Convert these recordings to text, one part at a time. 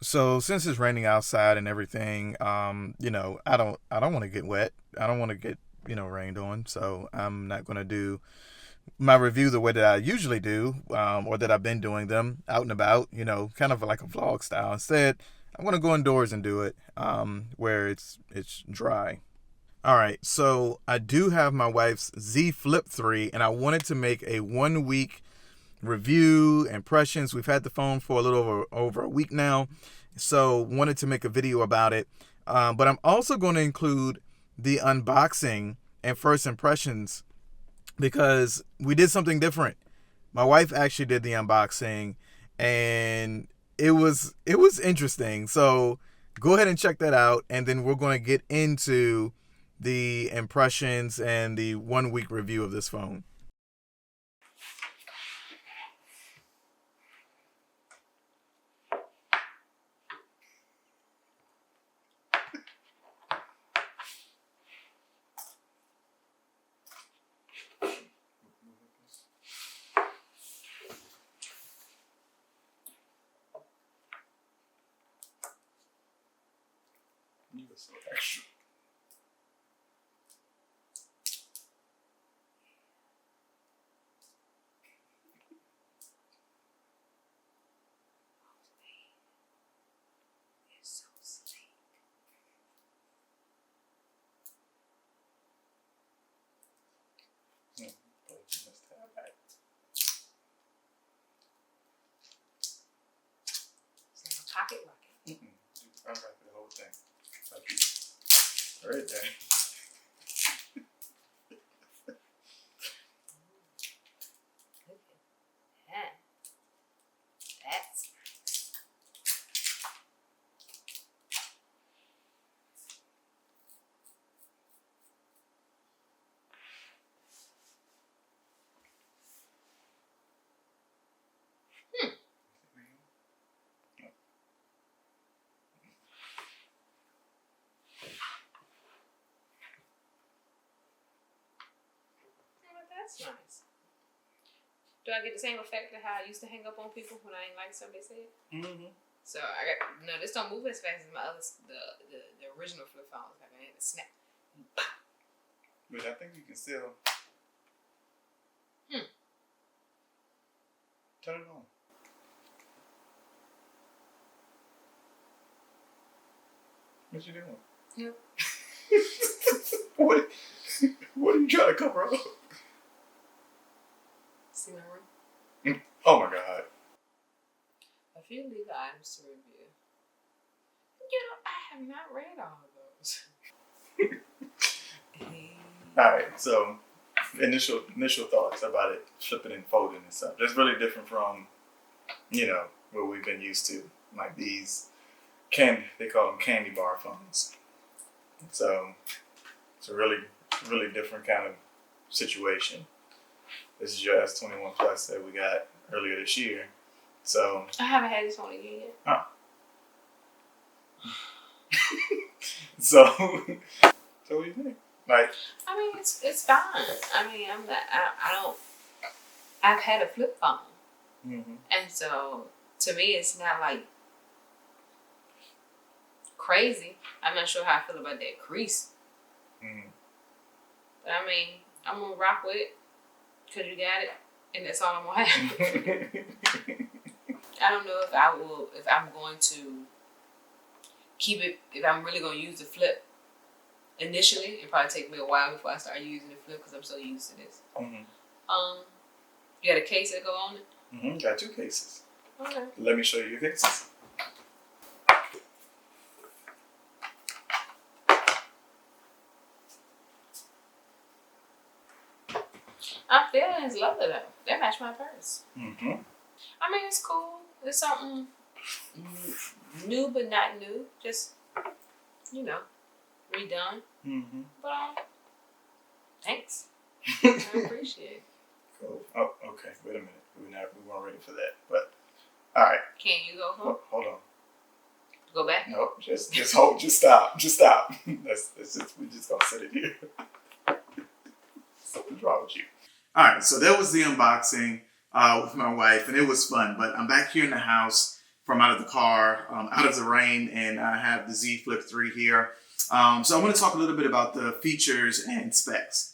So since it's raining outside and everything, I don't want to get wet. I don't want to get, rained on. So I'm not going to do my review the way that I usually do, or that I've been doing them out and about, kind of like a vlog style. Instead, I'm going to go indoors and do it, where it's dry. All right, so I do have my wife's Z Flip 3, and I wanted to make a 1 week review, impressions. We've had the phone for a little over a week now, so wanted to make a video about it. But I'm also going to include the unboxing and first impressions because we did something different. My wife actually did the unboxing, and it was interesting. So go ahead and check that out, and then we're going to get into the impressions and the 1 week review of this phone. You were so extra. Hmm, but you must have that. It's like a pocket rocket. You unwrap the whole thing. Like you right there. Look at that. That's nice. Oh, that's nice. Do I get the same effect of how I used to hang up on people when I didn't like something they said? Mm-hmm. So I got no. This don't move as fast as my other the original flip phones. Like I had to snap. But I think you can still turn it on. What you doing? Yep. What? What are you trying to cover up? See my room. Oh my God. A few legal items to review. You know, I have not read all of those. All right. So initial thoughts about it, flipping and folding and stuff. That's really different from, what we've been used to, like these they call them candy bar phones. So it's a really different kind of situation. This is your S21 Plus that we got earlier this year. So I haven't had this one again yet. oh. so what do you think? Like, I mean, it's fine. I mean, I don't. I've had a flip phone, and so to me, it's not like crazy. I'm not sure how I feel about that crease, but I mean, I'm gonna rock with it because you got it, and that's all I'm gonna have. I don't know if I'm going to keep it, if I'm really gonna use the flip. Initially, it probably take me a while before I start using the flip because I'm so used to this. You got a case that go on it? Got 2 cases. Okay. Let me show you your cases. I'm feeling it's lovely though. That matched my purse. I Mm-hmm. mean, it's cool. It's something new but not new. Just, redone. But thanks. I appreciate it. Cool. Oh, okay. Wait a minute. We weren't ready for that. But all right. Can you go home? Hold on. Go back? No, just hold. Just stop. Just stop. That's just we just gonna set it here. Something's wrong with you. All right. So that was the unboxing with my wife, and it was fun. But I'm back here in the house from out of the car, out of the rain, and I have the Z Flip3 here. So I want to talk a little bit about the features and specs.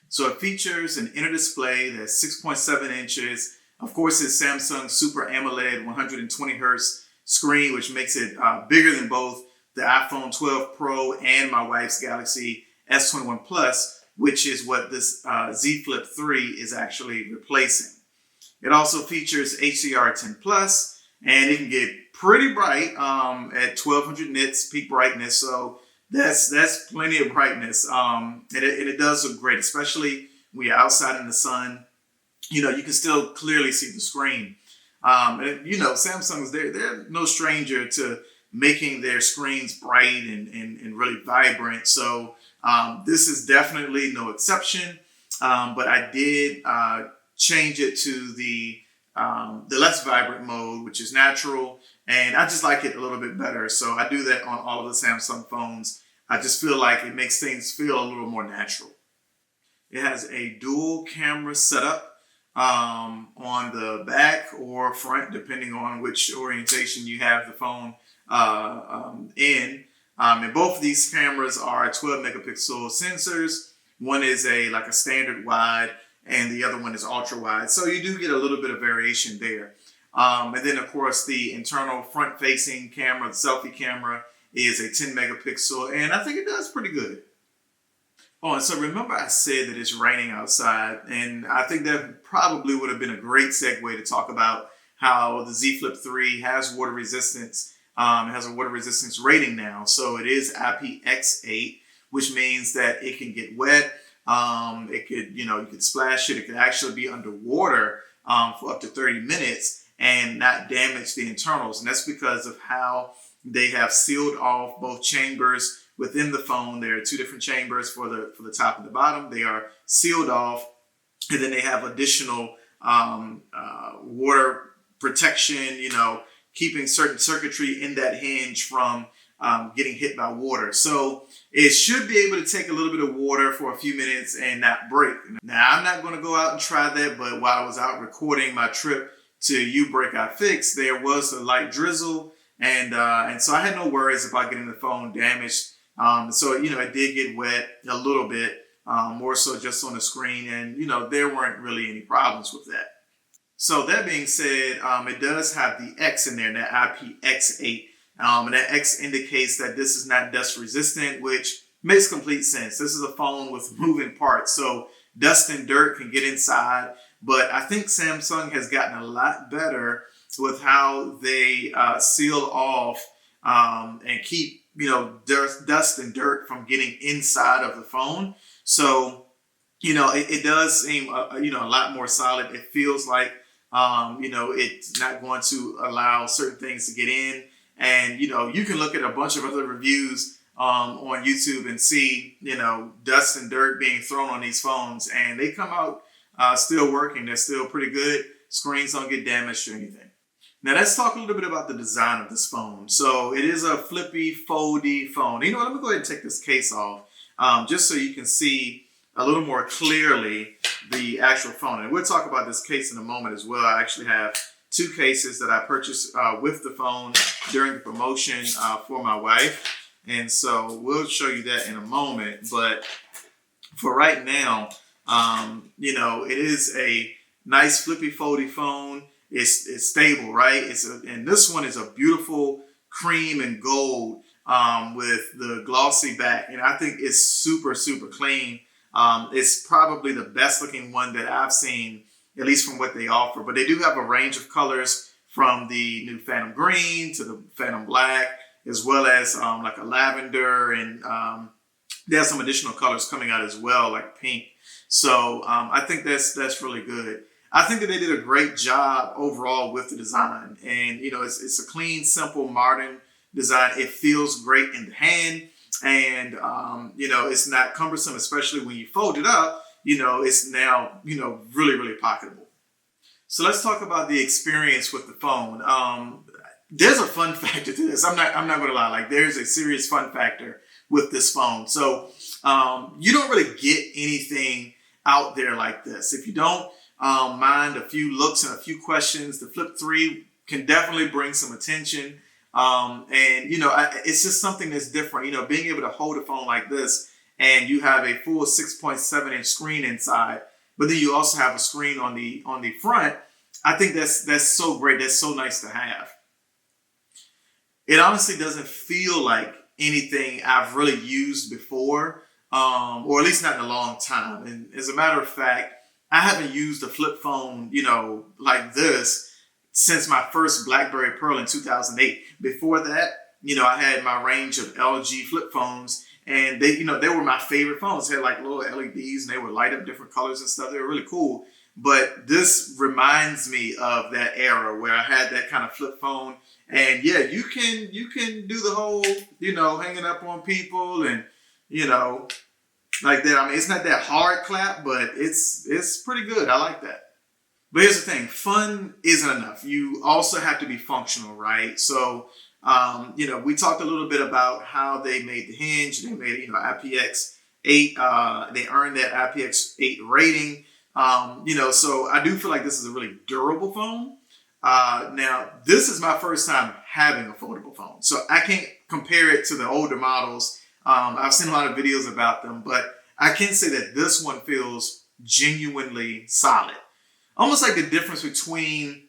So it features an inner display that's 6.7 inches. Of course, it's Samsung Super AMOLED 120 hertz screen, which makes it bigger than both the iPhone 12 Pro and my wife's Galaxy S21 Plus, which is what this Z Flip 3 is actually replacing. It also features HDR10 Plus, and it can get pretty bright at 1200 nits peak brightness. So that's plenty of brightness. And it does look great, especially when you're outside in the sun. You know, you can still clearly see the screen. And you know, Samsung's they're no stranger to making their screens bright and really vibrant. So this is definitely no exception. But I did change it to the less vibrant mode, which is natural, and I just like it a little bit better. So I do that on all of the Samsung phones. I just feel like it makes things feel a little more natural. It has a dual camera setup on the back or front, depending on which orientation you have the phone in. And both of these cameras are 12 megapixel sensors. One is like a standard wide, and the other one is ultra wide. So you do get a little bit of variation there. And then of course the internal front facing camera, the selfie camera, is a 10 megapixel, and I think it does pretty good. Oh, and so remember I said that it's raining outside, and I think that probably would have been a great segue to talk about how the Z Flip 3 has water resistance. It has a water resistance rating now. So it is IPX8, which means that it can get wet. It could, you could splash it. It could actually be underwater for up to 30 minutes and not damage the internals. And that's because of how they have sealed off both chambers within the phone. There are two different chambers for the top and the bottom. They are sealed off, and then they have additional water protection, keeping certain circuitry in that hinge from getting hit by water. So it should be able to take a little bit of water for a few minutes and not break. Now, I'm not going to go out and try that, but while I was out recording my trip to U Breakout Fix, there was a light drizzle, and so I had no worries about getting the phone damaged. So it did get wet a little bit, more so just on the screen, and there weren't really any problems with that. So that being said, it does have the X in there, that IPX8. And that X indicates that this is not dust resistant, which makes complete sense. This is a phone with moving parts, so dust and dirt can get inside. But I think Samsung has gotten a lot better with how they seal off and keep dust and dirt from getting inside of the phone. So it does seem a lot more solid. It feels like it's not going to allow certain things to get in. And, you can look at a bunch of other reviews on YouTube and see, dust and dirt being thrown on these phones, and they come out still working. They're still pretty good. Screens don't get damaged or anything. Now let's talk a little bit about the design of this phone. So it is a flippy, foldy phone. Let me go ahead and take this case off just so you can see a little more clearly the actual phone. And we'll talk about this case in a moment as well. I actually have two cases that I purchased with the phone during the promotion for my wife. And so we'll show you that in a moment. But for right now, it is a nice flippy foldy phone. It's stable, right? And this one is a beautiful cream and gold with the glossy back. And I think it's super, super clean. It's probably the best looking one that I've seen, at least from what they offer. But they do have a range of colors, from the new Phantom Green to the Phantom Black, as well as like a lavender, and they have some additional colors coming out as well, like pink. So I think that's really good. I think that they did a great job overall with the design, and it's a clean, simple, modern design. It feels great in the hand, and it's not cumbersome, especially when you fold it up. It's now really, really pocketable. So let's talk about the experience with the phone. There's a fun factor to this. I'm not going to lie. Like, there's a serious fun factor with this phone. So you don't really get anything out there like this. If you don't mind a few looks and a few questions, the Flip 3 can definitely bring some attention. And it's just something that's different. Being able to hold a phone like this, and you have a full 6.7-inch screen inside, but then you also have a screen on the front. I think that's so great. That's so nice to have. It honestly doesn't feel like anything I've really used before, or at least not in a long time. And as a matter of fact, I haven't used a flip phone, like this since my first BlackBerry Pearl in 2008. Before that, I had my range of LG flip phones, and they were my favorite phones. They had like little LEDs, and they would light up different colors and stuff. They were really cool. But this reminds me of that era where I had that kind of flip phone. And yeah, you can do the whole, hanging up on people and, like that. I mean, it's not that hard clap, but it's pretty good. I like that. But here's the thing, fun isn't enough. You also have to be functional, right? So, we talked a little bit about how they made the hinge. They made, IPX8. They earned that IPX8 rating. So I do feel like this is a really durable phone. Now, this is my first time having a foldable phone, so I can't compare it to the older models. I've seen a lot of videos about them, but I can say that this one feels genuinely solid. Almost like the difference between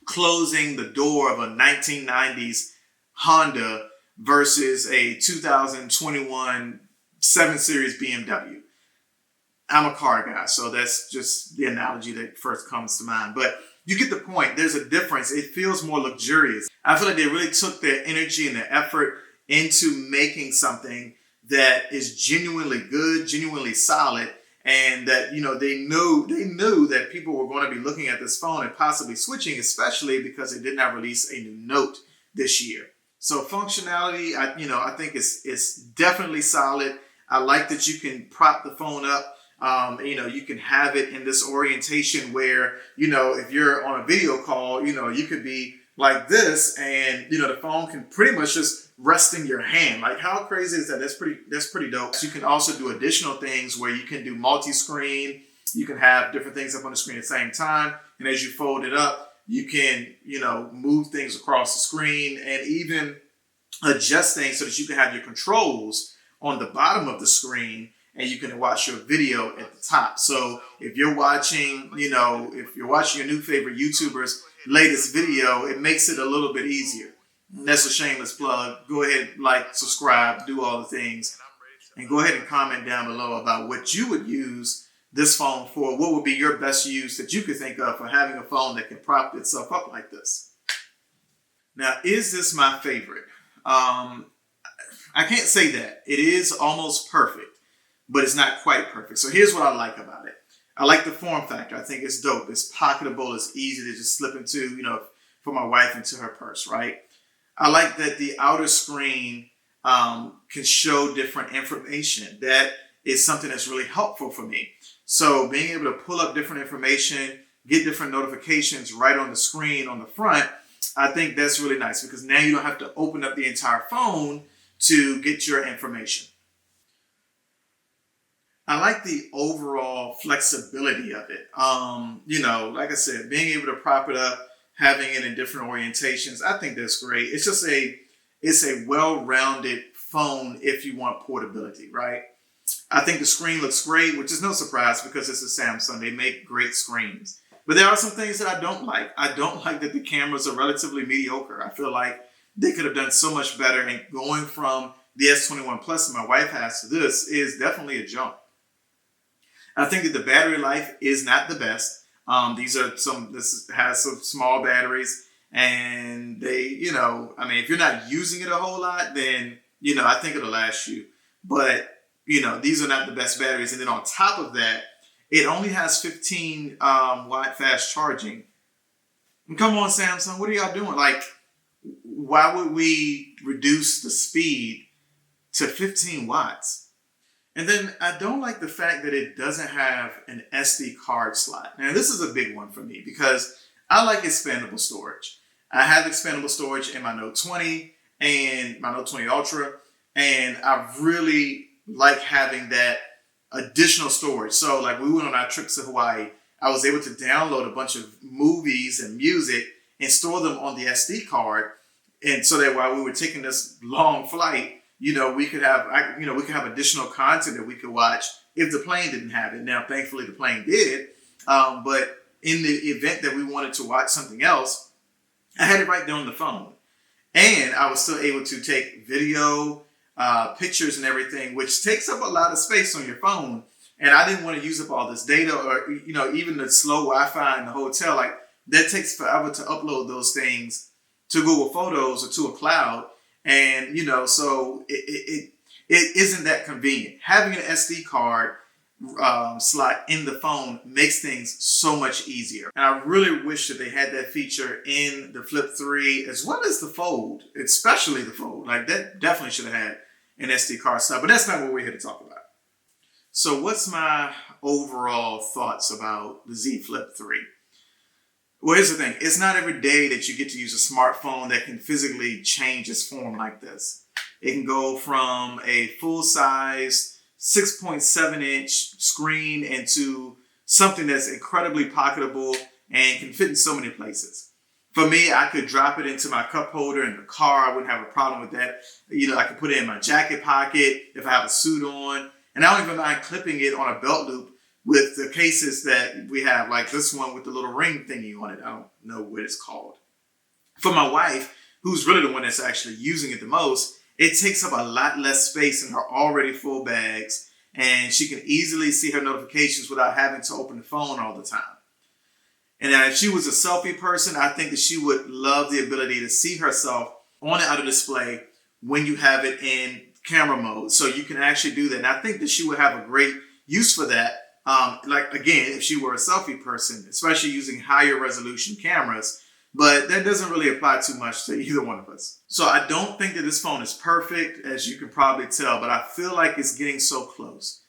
closing the door of a 1990s Honda versus a 2021 7 Series BMW. I'm a car guy, so that's just the analogy that first comes to mind. But you get the point. There's a difference. It feels more luxurious. I feel like they really took their energy and their effort into making something that is genuinely good, genuinely solid, and that they knew that people were going to be looking at this phone and possibly switching, especially because they did not release a new Note this year. So functionality, I think it's definitely solid. I like that you can prop the phone up. You can have it in this orientation where, if you're on a video call, you could be like this, and, the phone can pretty much just rest in your hand. Like, how crazy is that? That's pretty dope. So you can also do additional things where you can do multi-screen. You can have different things up on the screen at the same time. And as you fold it up, you can, move things across the screen and even adjust things so that you can have your controls on the bottom of the screen, and you can watch your video at the top. So if you're watching, your new favorite YouTuber's latest video, it makes it a little bit easier. That's a shameless plug. Go ahead, like, subscribe, do all the things, and go ahead and comment down below about what you would use this phone for. What would be your best use that you could think of for having a phone that can prop itself up like this? Now, is this my favorite? I can't say that. It is almost perfect, but it's not quite perfect. So here's what I like about it. I like the form factor. I think it's dope. It's pocketable. It's easy to just slip into, for my wife into her purse, right? I like that the outer screen can show different information. That is something that's really helpful for me. So being able to pull up different information, get different notifications right on the screen on the front, I think that's really nice because now you don't have to open up the entire phone to get your information. I like the overall flexibility of it. Like I said, being able to prop it up, having it in different orientations, I think that's great. It's a well-rounded phone if you want portability, right? I think the screen looks great, which is no surprise because it's a Samsung. They make great screens. But there are some things that I don't like. I don't like that the cameras are relatively mediocre. I feel like they could have done so much better, and going from the S21 Plus that my wife has to this is definitely a jump. I think that the battery life is not the best. This has some small batteries, and they, if you're not using it a whole lot, then, I think it'll last you. But, these are not the best batteries. And then on top of that, it only has 15 watt fast charging. And come on, Samsung, what are y'all doing? Like, why would we reduce the speed to 15 watts? And then I don't like the fact that it doesn't have an SD card slot. Now, this is a big one for me because I like expandable storage. I have expandable storage in my Note 20 and my Note 20 Ultra, and I really like having that additional storage. So, like, we went on our trip to Hawaii. I was able to download a bunch of movies and music and store them on the SD card. And so that while we were taking this long flight, we could have additional content that we could watch if the plane didn't have it. Now, thankfully, the plane did. But in the event that we wanted to watch something else, I had it right there on the phone. And I was still able to take video, pictures and everything, which takes up a lot of space on your phone. And I didn't want to use up all this data or, even the slow Wi-Fi in the hotel. Like, that takes forever to upload those things to Google Photos or to a cloud. And, so it isn't that convenient. Having an SD card slot in the phone makes things so much easier. And I really wish that they had that feature in the Flip 3 as well as the Fold, especially the Fold. Like, that definitely should have had an SD card slot, but that's not what we're here to talk about. So what's my overall thoughts about the Z Flip 3? Well, here's the thing. It's not every day that you get to use a smartphone that can physically change its form like this. It can go from a full-size 6.7-inch screen into something that's incredibly pocketable and can fit in so many places. For me, I could drop it into my cup holder in the car. I wouldn't have a problem with that. I could put it in my jacket pocket if I have a suit on. And I don't even mind clipping it on a belt loop with the cases that we have, like this one with the little ring thingy on it. I don't know what it's called. For my wife, who's really the one that's actually using it the most, it takes up a lot less space in her already full bags, and she can easily see her notifications without having to open the phone all the time. And if she was a selfie person, I think that she would love the ability to see herself on the outer display when you have it in camera mode. So you can actually do that. And I think that she would have a great use for that. Again, if she were a selfie person, especially using higher resolution cameras, but that doesn't really apply too much to either one of us. So I don't think that this phone is perfect, as you can probably tell, but I feel like it's getting so close.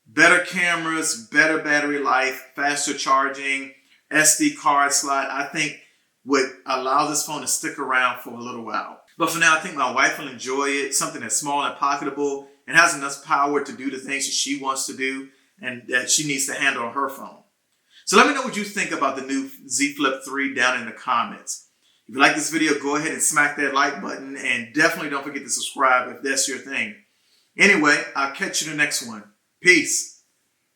Better cameras, better battery life, faster charging, SD card slot, I think would allow this phone to stick around for a little while. But for now, I think my wife will enjoy it, something that's small and pocketable and has enough power to do the things that she wants to do and that she needs to handle on her phone. So let me know what you think about the new Z Flip 3 down in the comments. If you like this video, go ahead and smack that like button, and definitely don't forget to subscribe if that's your thing. Anyway, I'll catch you in the next one. Peace.